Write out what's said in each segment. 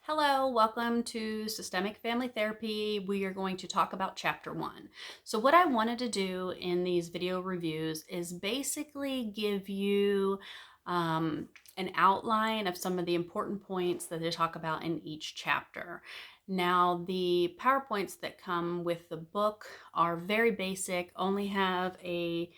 Hello, welcome to Systemic Family Therapy. We are going to talk about Chapter 1. So, what I wanted to do in these video reviews is basically give you an outline of some of the important points that they talk about in each chapter. Now, the PowerPoints that come with the book are very basic, only have a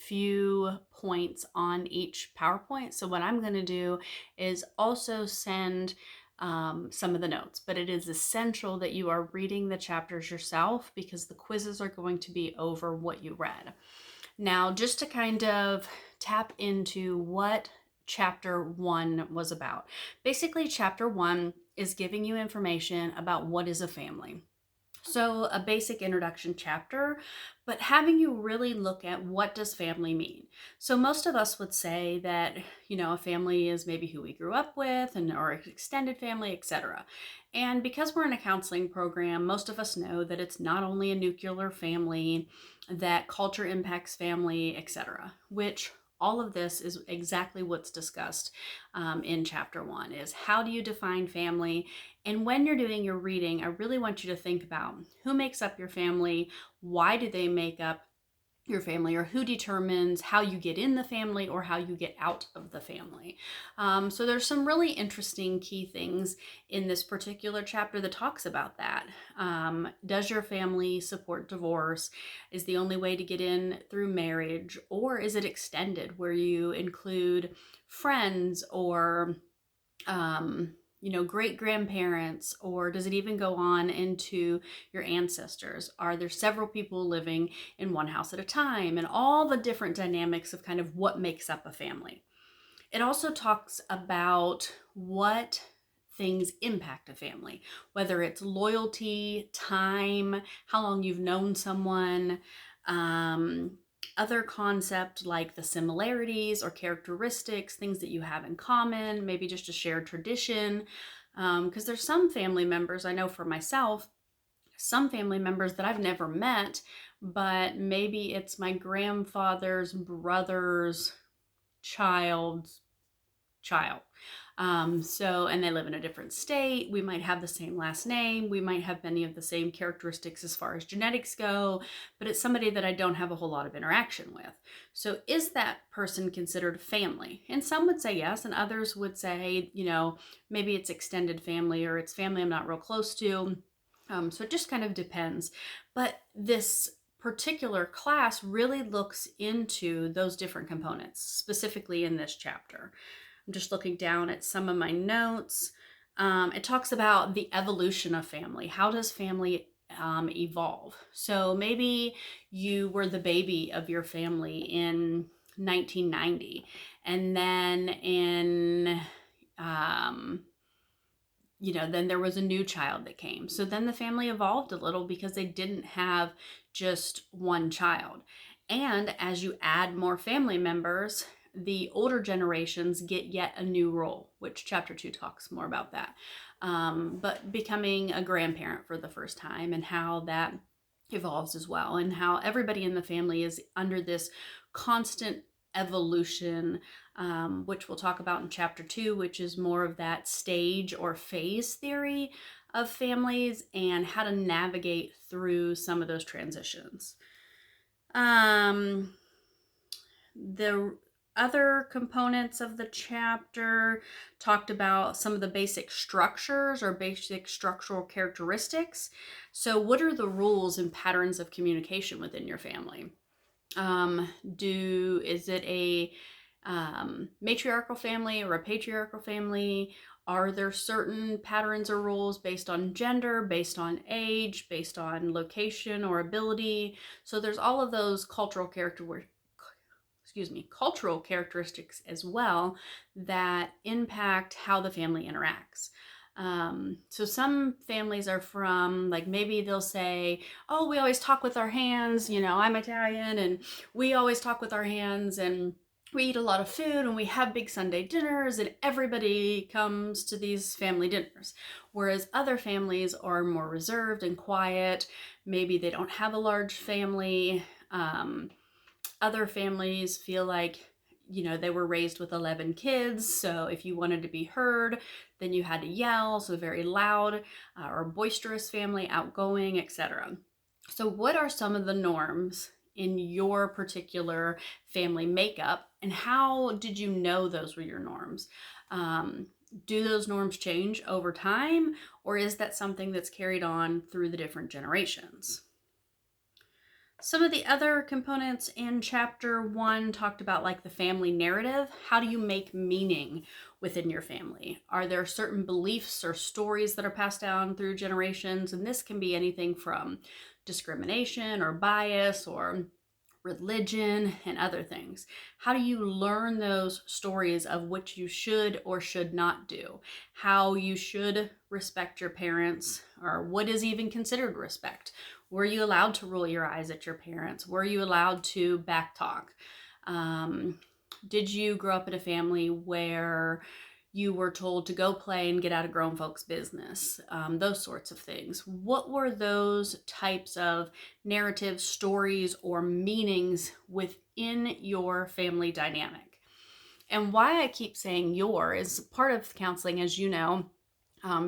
few points on each PowerPoint. So, what I'm going to do is also send some of the notes, but it is essential that you are reading the chapters yourself because the quizzes are going to be over what you read. Now, just to kind of tap into what chapter 1 was about. Basically, chapter 1 is giving you information about what is a family. So a basic introduction chapter, but having you really look at what does family mean. So most of us would say that, a family is maybe who we grew up with and or extended family, etc. And because we're in a counseling program, most of us know that it's not only a nuclear family, that culture impacts family, etc., which all of this is exactly what's discussed in chapter 1 is how do you define family. And when you're doing your reading, I really want you to think about who makes up your family, why do they make up your family, or who determines how you get in the family or how you get out of the family. So there's some really interesting key things in this particular chapter that talks about that. Does your family support divorce? Is the only way to get in through marriage, or is it extended where you include friends or great grandparents, or does it even go on into your ancestors? Are there several people living in one house at a time, and all the different dynamics of kind of what makes up a family? It also talks about what things impact a family, whether it's loyalty, time, how long you've known someone, other concept like the similarities or characteristics, things that you have in common, maybe just a shared tradition. Because there's some family members, I know for myself, some family members that I've never met, but maybe it's my grandfather's brother's child's child. And they live in a different state. We might have the same last name. We might have many of the same characteristics as far as genetics go, but it's somebody that I don't have a whole lot of interaction with. So is that person considered family? And some would say yes, and others would say, maybe it's extended family or it's family I'm not real close to. So it just kind of depends. But this particular class really looks into those different components, specifically in this chapter. I'm just looking down at some of my notes. It talks about the evolution of family. How does family evolve? So maybe you were the baby of your family in 1990, and then then there was a new child that came. So then the family evolved a little because they didn't have just one child. And as you add more family members, the older generations get yet a new role, which chapter 2 talks more about that. But becoming a grandparent for the first time and how that evolves as well, and how everybody in the family is under this constant evolution, which we'll talk about in chapter 2, which is more of that stage or phase theory of families and how to navigate through some of those transitions. The other components of the chapter talked about some of the basic structures or basic structural characteristics. So what are the rules and patterns of communication within your family? Is it a matriarchal family or a patriarchal family? Are there certain patterns or rules based on gender, based on age, based on location or ability? So there's all of those cultural characteristics as well that impact how the family interacts. So some families are from, like, maybe they'll say, oh, we always talk with our hands. I'm Italian and we always talk with our hands, and we eat a lot of food and we have big Sunday dinners and everybody comes to these family dinners. Whereas other families are more reserved and quiet. Maybe they don't have a large family. Other families feel like they were raised with 11 kids. So if you wanted to be heard, then you had to yell. So very loud or boisterous family, outgoing, etc. So what are some of the norms in your particular family makeup, and how did you know those were your norms? Do those norms change over time, or is that something that's carried on through the different generations? Some of the other components in chapter 1 talked about like the family narrative. How do you make meaning within your family? Are there certain beliefs or stories that are passed down through generations? And this can be anything from discrimination or bias or religion and other things. How do you learn those stories of what you should or should not do? How you should respect your parents, or what is even considered respect? Were you allowed to roll your eyes at your parents? Were you allowed to backtalk? Did you grow up in a family where you were told to go play and get out of grown folks' business? Those sorts of things. What were those types of narratives, stories, or meanings within your family dynamic? And why I keep saying your is part of counseling, as you know,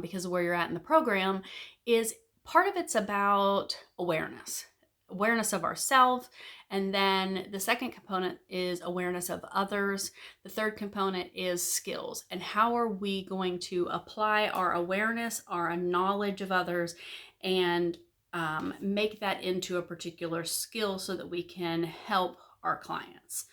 because of where you're at in the program, is part of it's about awareness of ourselves. And then the second component is awareness of others. The third component is skills. And how are we going to apply our awareness, our knowledge of others, and make that into a particular skill so that we can help our clients.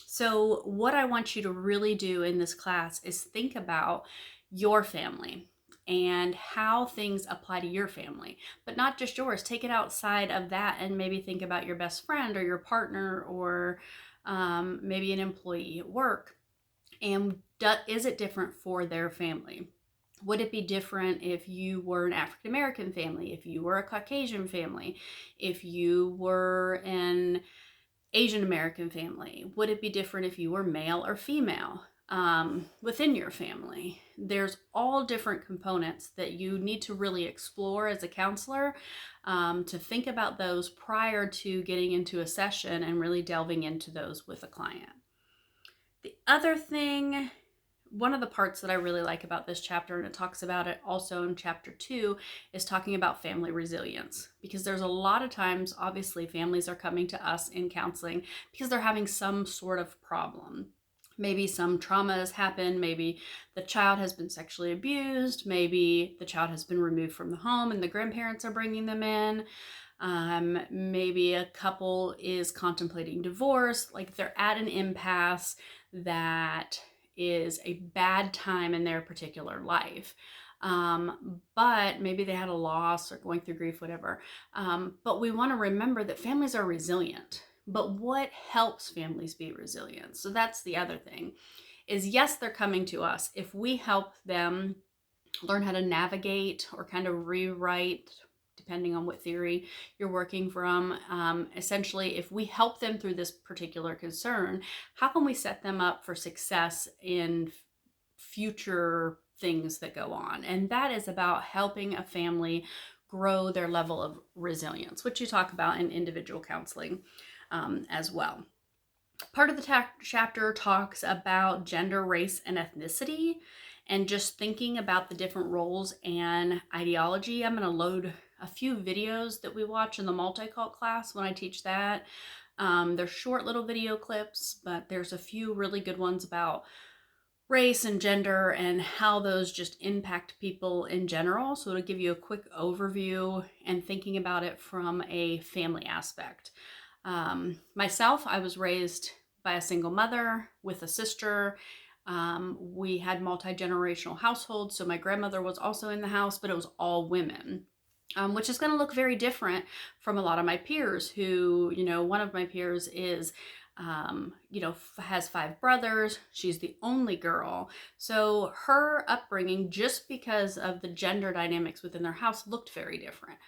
So what I want you to really do in this class is think about your family and how things apply to your family, but not just yours. Take it outside of that and maybe think about your best friend or your partner or maybe an employee at work. And is it different for their family? Would it be different if you were an African American family, if you were a Caucasian family, if you were an Asian American family? Would it be different if you were male or female within your family? There's all different components that you need to really explore as a counselor, to think about those prior to getting into a session and really delving into those with a client. The other thing, one of the parts that I really like about this chapter, and it talks about it also in chapter 2, is talking about family resilience. Because there's a lot of times, obviously, families are coming to us in counseling because they're having some sort of problem. Maybe some trauma has happened. Maybe the child has been sexually abused. Maybe the child has been removed from the home and the grandparents are bringing them in. Maybe a couple is contemplating divorce. Like they're at an impasse that is a bad time in their particular life. But maybe they had a loss or going through grief, whatever. But we want to remember that families are resilient. But what helps families be resilient? So that's the other thing is, yes, they're coming to us. If we help them learn how to navigate or kind of rewrite, depending on what theory you're working from, essentially, if we help them through this particular concern, how can we set them up for success in future things that go on? And that is about helping a family grow their level of resilience, which you talk about in individual counseling as well. Part of the chapter talks about gender, race, and ethnicity, and just thinking about the different roles and ideology. I'm going to load a few videos that we watch in the multi-cult class when I teach that. They're short little video clips, but there's a few really good ones about race and gender and how those just impact people in general. So it'll give you a quick overview and thinking about it from a family aspect. Myself, I was raised by a single mother with a sister. We had multi-generational households, so my grandmother was also in the house, but it was all women, which is going to look very different from a lot of my peers who, one of my peers is, has 5 brothers. She's the only girl. So her upbringing, just because of the gender dynamics within their house, looked very different.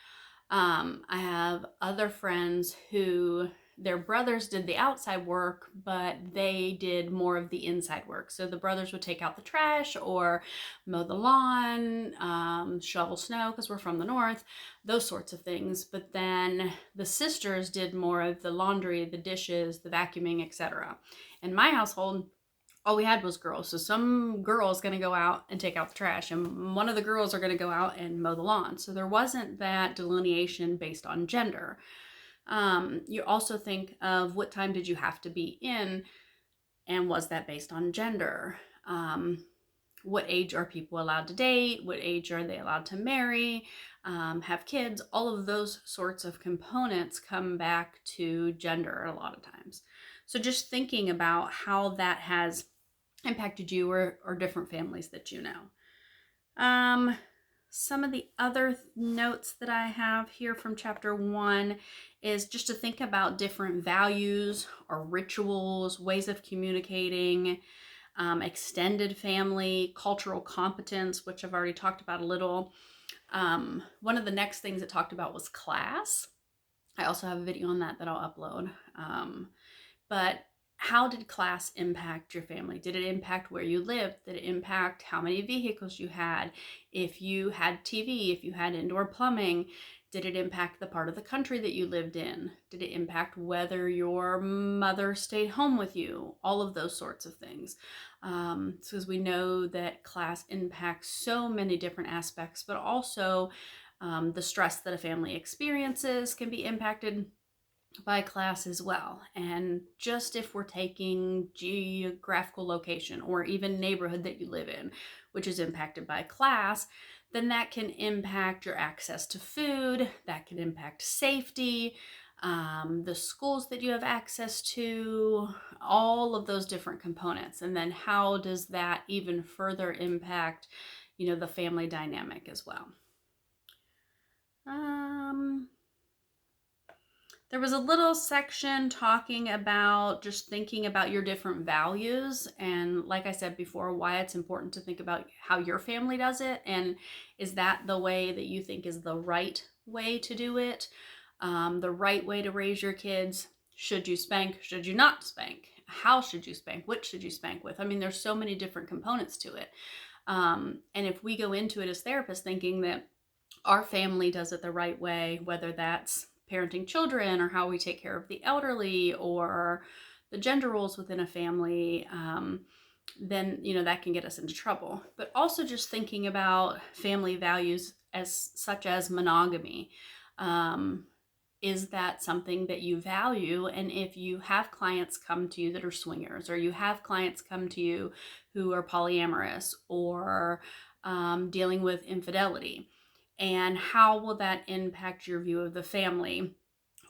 I have other friends who their brothers did the outside work, but they did more of the inside work. So the brothers would take out the trash or mow the lawn, shovel snow because we're from the north, those sorts of things. But then the sisters did more of the laundry, the dishes, the vacuuming, etc. In my household, all we had was girls. So some girl's going to go out and take out the trash, and one of the girls are going to go out and mow the lawn. So there wasn't that delineation based on gender. You also think of what time did you have to be in, and was that based on gender? What age are people allowed to date? What age are they allowed to marry? Have kids? All of those sorts of components come back to gender a lot of times. So just thinking about how that has impacted you or different families that you know. Some of the other notes that I have here from chapter 1 is just to think about different values or rituals, ways of communicating, extended family, cultural competence, which I've already talked about a little. One of the next things it talked about was class. I also have a video on that I'll upload. But how did class impact your family? Did it impact where you lived? Did it impact how many vehicles you had? If you had TV, if you had indoor plumbing, did it impact the part of the country that you lived in? Did it impact whether your mother stayed home with you? All of those sorts of things. Because we know that class impacts so many different aspects, but also the stress that a family experiences can be impacted by class as well. And just if we're taking geographical location or even neighborhood that you live in, which is impacted by class, then that can impact your access to food, that can impact safety, the schools that you have access to, all of those different components. And then how does that even further impact, the family dynamic as well? There was a little section talking about just thinking about your different values. And like I said before, why it's important to think about how your family does it. And is that the way that you think is the right way to do it? The right way to raise your kids? Should you spank? Should you not spank? How should you spank? What should you spank with? I mean, there's so many different components to it. And if we go into it as therapists thinking that our family does it the right way, whether that's parenting children or how we take care of the elderly or the gender roles within a family, then that can get us into trouble. But also just thinking about family values as such as monogamy. Is that something that you value? And if you have clients come to you that are swingers, or you have clients come to you who are polyamorous or dealing with infidelity, and how will that impact your view of the family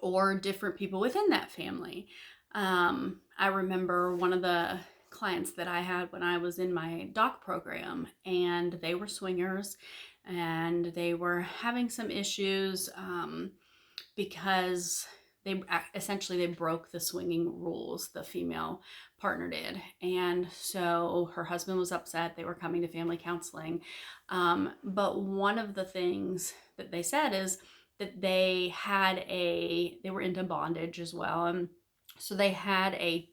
or different people within that family? I remember one of the clients that I had when I was in my doc program, and they were swingers, and they were having some issues because they broke the swinging rules, the female partner did. And so her husband was upset. They were coming to family counseling. But one of the things that they said is that they were into bondage as well. And so they had a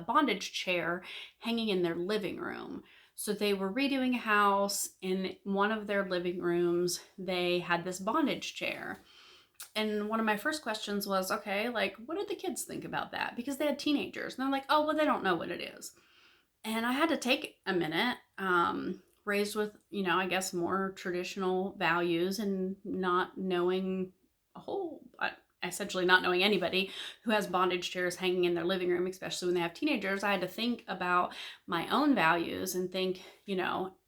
bondage chair hanging in their living room. So they were redoing a house. In one of their living rooms, they had this bondage chair. And one of my first questions was, okay, like, what did the kids think about that? Because they had teenagers. And they're like, oh, well, they don't know what it is. And I had to take a minute, raised with, I guess more traditional values and not knowing essentially not knowing anybody who has bondage chairs hanging in their living room, especially when they have teenagers. I had to think about my own values and think,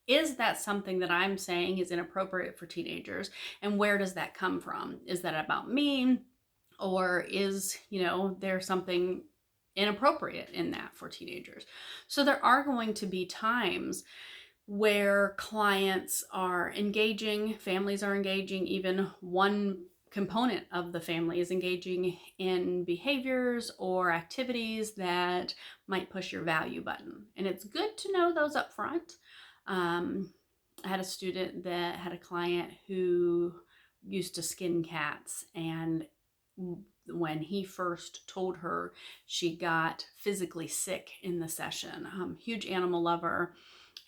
is that something that I'm saying is inappropriate for teenagers? And where does that come from? Is that about me? Or is, there something inappropriate in that for teenagers? So there are going to be times where clients are engaging, families are engaging, even one component of the family is engaging in behaviors or activities that might push your value button. And it's good to know those up front. I had a student that had a client who used to skin cats, and when he first told her she got physically sick in the session. Huge animal lover,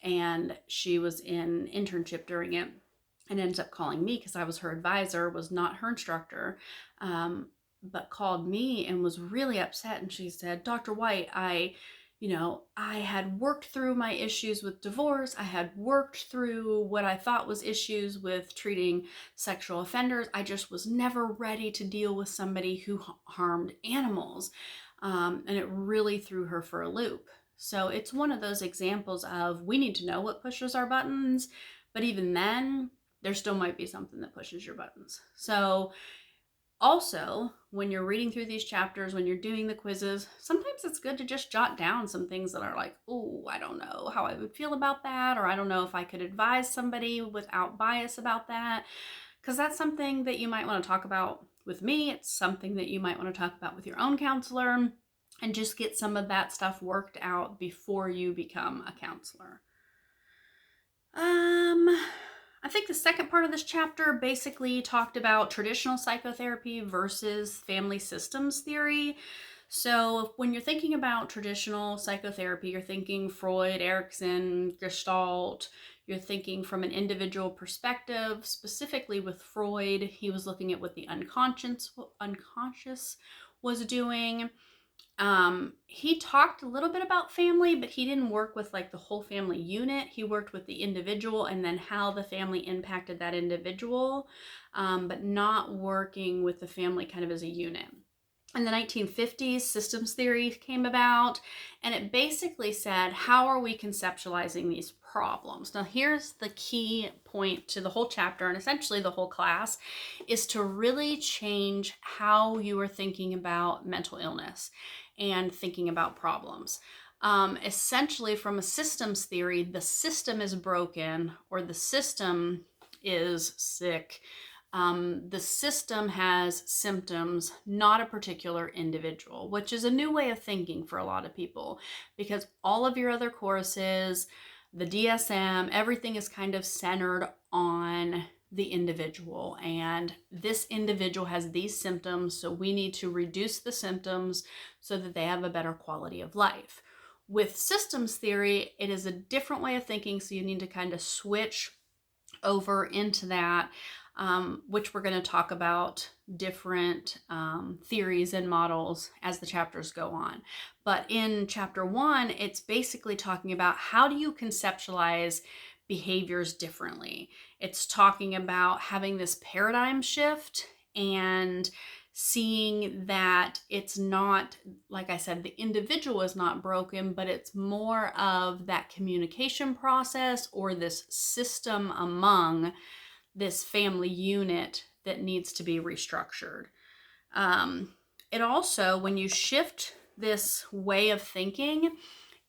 and she was in internship during it and ends up calling me because I was her advisor, was not her instructor, but called me and was really upset. And she said, Dr. White, I had worked through my issues with divorce. I had worked through what I thought was issues with treating sexual offenders. I just was never ready to deal with somebody who harmed animals. And it really threw her for a loop. So it's one of those examples of we need to know what pushes our buttons, but even then, there still might be something that pushes your buttons. So also, when you're reading through these chapters, when you're doing the quizzes, sometimes it's good to just jot down some things that are like, oh, I don't know how I would feel about that, or I don't know if I could advise somebody without bias about that, because that's something that you might want to talk about with me. It's something that you might want to talk about with your own counselor, and just get some of that stuff worked out before you become a counselor. I think the second part of this chapter basically talked about traditional psychotherapy versus family systems theory. So when you're thinking about traditional psychotherapy, you're thinking Freud, Erikson, Gestalt. You're thinking from an individual perspective. Specifically with Freud, he was looking at what the unconscious was doing. He talked a little bit about family, but he didn't work with like the whole family unit. He worked with the individual and then how the family impacted that individual, but not working with the family kind of as a unit. In the 1950s, systems theory came about, and it basically said, how are we conceptualizing these problems? Now, here's the key point to the whole chapter, and essentially the whole class, is to really change how you are thinking about mental illness and thinking about problems. Essentially, from a systems theory, the system is broken or the system is sick. The system has symptoms, not a particular individual, which is a new way of thinking for a lot of people, because all of your other courses, the DSM, everything is kind of centered on the individual, and this individual has these symptoms, so we need to reduce the symptoms so that they have a better quality of life. With systems theory, it is a different way of thinking, so you need to kind of switch over into that, which we're going to talk about different theories and models as the chapters go on. But in chapter 1, it's basically talking about how do you conceptualize behaviors differently. It's talking about having this paradigm shift and seeing that it's not, like I said, the individual is not broken, but it's more of that communication process or this system among this family unit that needs to be restructured. It also, when you shift this way of thinking,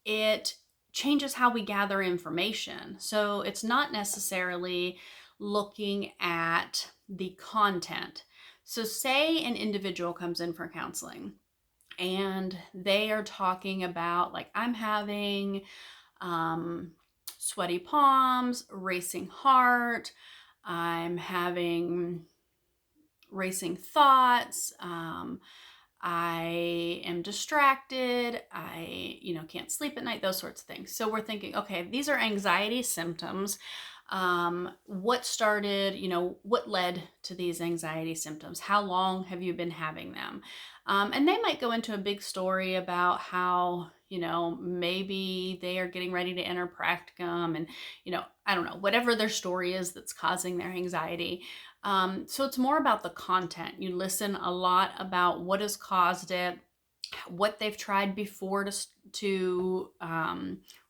it changes how we gather information. So it's not necessarily looking at the content. So say an individual comes in for counseling and they are talking about, like, I'm having sweaty palms, racing heart, I'm having racing thoughts, I am distracted, I can't sleep at night, those sorts of things. So we're thinking, okay, these are anxiety symptoms. What started, what led to these anxiety symptoms? How long have you been having them? And they might go into a big story about how, maybe they are getting ready to enter practicum and, I don't know, whatever their story is that's causing their anxiety. So it's more about the content. You listen a lot about what has caused it, what they've tried before to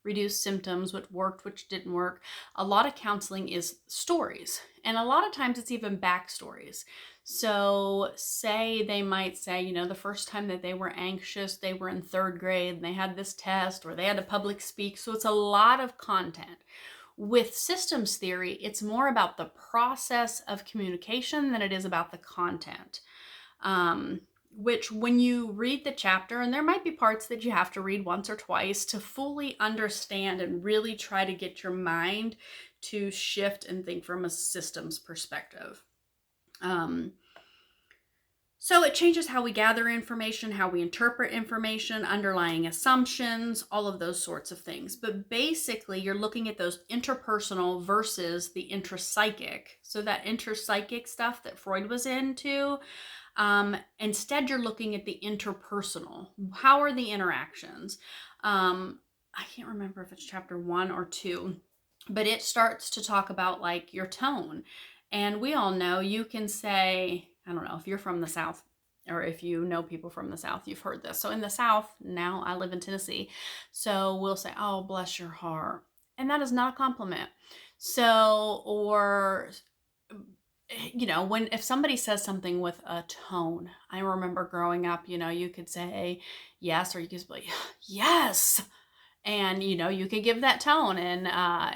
reduce symptoms, what worked, which didn't work. A lot of counseling is stories, and a lot of times it's even backstories. So say they might say, the first time that they were anxious, they were in 3rd grade and they had this test or they had to public speak. So it's a lot of content. With systems theory, it's more about the process of communication than it is about the content. Which when you read the chapter, and there might be parts that you have to read once or twice to fully understand and really try to get your mind to shift and think from a systems perspective. So it changes how we gather information, how we interpret information, underlying assumptions, all of those sorts of things. But basically, you're looking at those interpersonal versus the intrapsychic. So that intrapsychic stuff that Freud was into, instead you're looking at the interpersonal. How are the interactions? I can't remember if it's chapter 1 or 2, but it starts to talk about like your tone. And we all know you can say, I don't know if you're from the South or if you know people from the South, you've heard this. So in the South, now I live in Tennessee, so we'll say, oh, bless your heart. And that is not a compliment. So, or when if somebody says something with a tone, I remember growing up, you could say yes, or you could be like, yes. And you could give that tone. And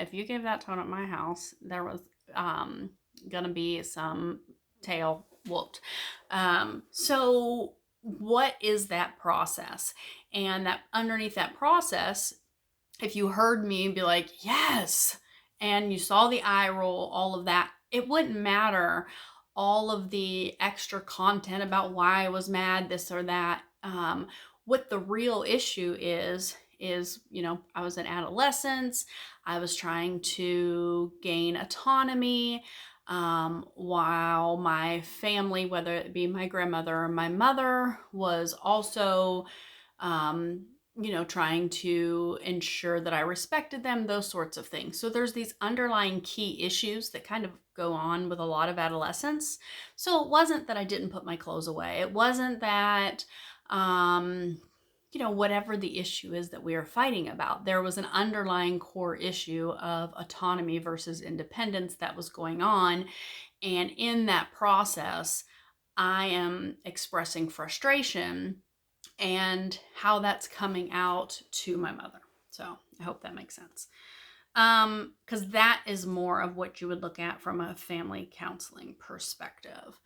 if you gave that tone at my house, there was gonna be some tail whooped. So what is that process? And that underneath that process, if you heard me be like, yes, and you saw the eye roll, all of that, it wouldn't matter all of the extra content about why I was mad, this or that. What the real issue is, I was in adolescence. I was trying to gain autonomy, while my family, whether it be my grandmother or my mother, was also trying to ensure that I respected them, those sorts of things. So there's these underlying key issues that kind of go on with a lot of adolescents. So it wasn't that I didn't put my clothes away. It wasn't that, whatever the issue is that we are fighting about, there was an underlying core issue of autonomy versus independence that was going on. And in that process, I am expressing frustration and how that's coming out to my mother. So I hope that makes sense. Because that is more of what you would look at from a family counseling perspective.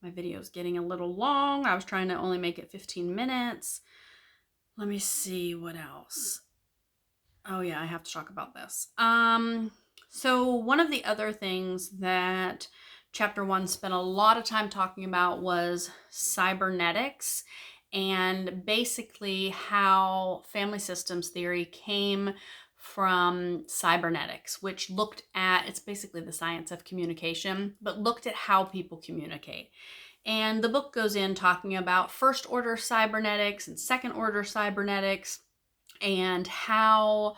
My video is getting a little long. I was trying to only make it 15 minutes. Let me see what else. Oh yeah, I have to talk about this. So one of the other things that chapter 1 spent a lot of time talking about was cybernetics, and basically how family systems theory came from cybernetics, which looked at, it's basically the science of communication, but looked at how people communicate. And the book goes in talking about first order cybernetics and second order cybernetics, and how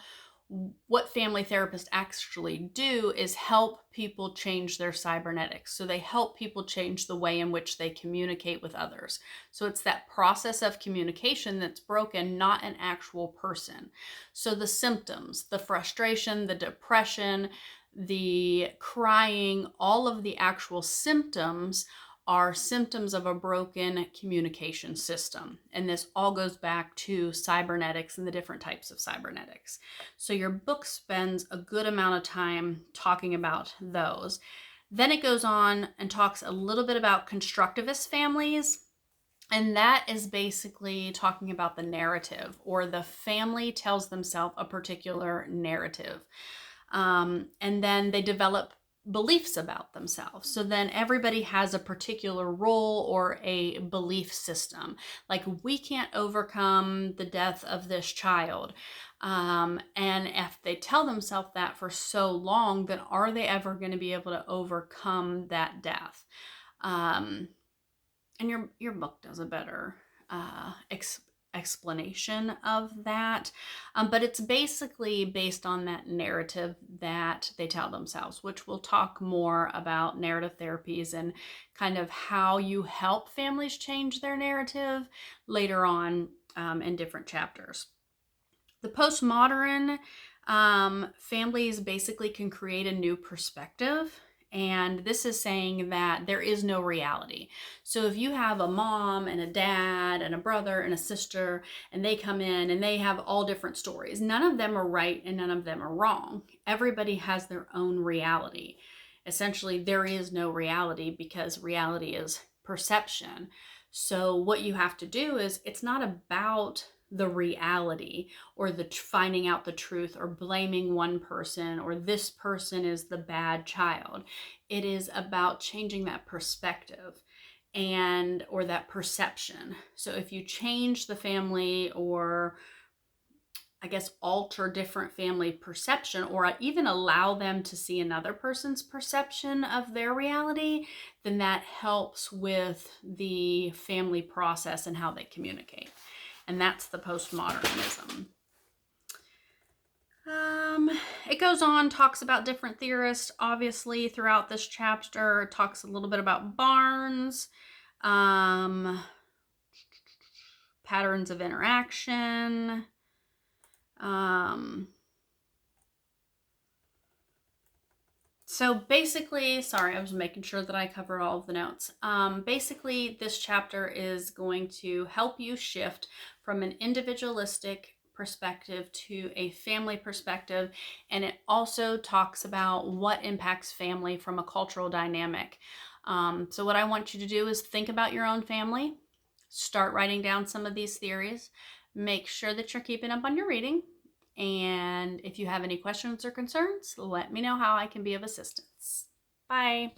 what family therapists actually do is help people change their cybernetics. So they help people change the way in which they communicate with others. So it's that process of communication that's broken, not an actual person. So the symptoms, the frustration, the depression, the crying, all of the actual symptoms are symptoms of a broken communication system. And this all goes back to cybernetics and the different types of cybernetics. So your book spends a good amount of time talking about those. Then it goes on and talks a little bit about constructivist families. And that is basically talking about the narrative, or the family tells themselves a particular narrative. And then they develop beliefs about themselves. So then everybody has a particular role or a belief system. Like, we can't overcome the death of this child. And if they tell themselves that for so long, then are they ever going to be able to overcome that death? And your book does a better explanation of that, but it's basically based on that narrative that they tell themselves, which we'll talk more about narrative therapies and kind of how you help families change their narrative later on in different chapters. The postmodern families basically can create a new perspective. And this is saying that there is no reality. So if you have a mom and a dad and a brother and a sister, and they come in and they have all different stories, none of them are right and none of them are wrong. Everybody has their own reality. Essentially, there is no reality because reality is perception. So what you have to do is, it's not about the reality or the finding out the truth or blaming one person or this person is the bad child. It is about changing that perspective. or that perception. So if you change the family, or I guess alter different family perception, or even allow them to see another person's perception of their reality, then that helps with the family process and how they communicate. And that's the postmodernism. It goes on, talks about different theorists, obviously, throughout this chapter. It talks a little bit about Barnes, patterns of interaction, so basically, sorry, I was making sure that I cover all of the notes. Basically, this chapter is going to help you shift from an individualistic perspective to a family perspective. And it also talks about what impacts family from a cultural dynamic. So what I want you to do is think about your own family, start writing down some of these theories, make sure that you're keeping up on your reading. And if you have any questions or concerns, let me know how I can be of assistance. Bye.